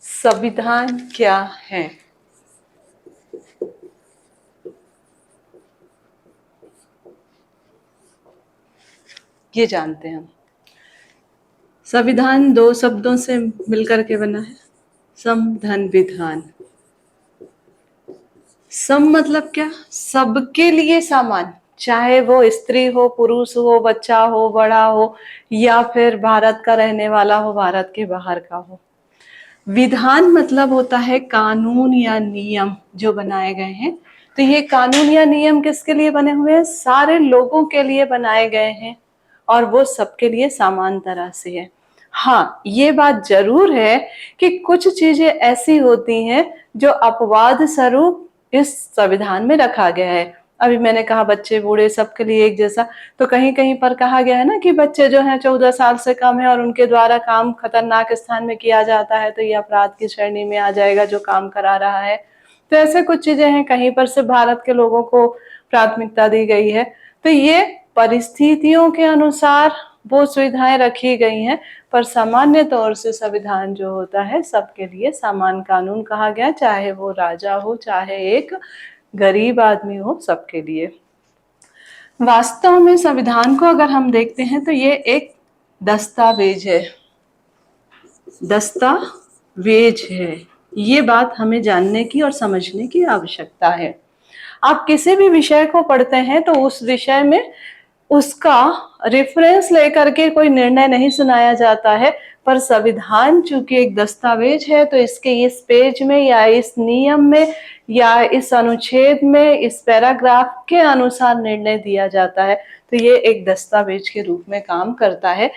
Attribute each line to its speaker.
Speaker 1: संविधान क्या है? ये जानते हैं हम। संविधान दो शब्दों से मिलकर के बना है, सम धन विधान। सम मतलब क्या? सबके लिए समान, चाहे वो स्त्री हो, पुरुष हो, बच्चा हो, बड़ा हो, या फिर भारत का रहने वाला हो, भारत के बाहर का हो। विधान मतलब होता है कानून या नियम जो बनाए गए हैं। तो ये कानून या नियम किसके लिए बने हुए हैं? सारे लोगों के लिए बनाए गए हैं और वो सबके लिए समान तरह से है। हाँ, ये बात जरूर है कि कुछ चीजें ऐसी होती हैं जो अपवाद स्वरूप इस संविधान में रखा गया है। अभी मैंने कहा बच्चे बूढ़े सबके लिए एक जैसा, तो कहीं कहीं पर कहा गया है ना कि बच्चे जो हैं 14 साल से कम है और उनके द्वारा काम खतरनाक स्थान में किया जाता है तो ये अपराध की श्रेणी में आ जाएगा जो काम करा रहा है। तो ऐसे कुछ चीजें हैं, कहीं पर से भारत के लोगों को प्राथमिकता दी गई है। तो ये परिस्थितियों के अनुसार वो सुविधाएं रखी गई हैं, पर सामान्य तौर से संविधान जो होता है सबके लिए समान कानून कहा गया, चाहे वो राजा हो, चाहे एक गरीब आदमी हो, सबके लिए। वास्तव में संविधान को अगर हम देखते हैं तो ये एक दस्तावेज है, दस्तावेज है। ये बात हमें जानने की और समझने की आवश्यकता है। आप किसी भी विषय को पढ़ते हैं तो उस विषय में उसका रेफरेंस लेकर के कोई निर्णय नहीं सुनाया जाता है, पर संविधान चूंकि एक दस्तावेज है तो इसके इस पेज में या इस नियम में या इस अनुच्छेद में इस पैराग्राफ के अनुसार निर्णय दिया जाता है। तो ये एक दस्तावेज के रूप में काम करता है।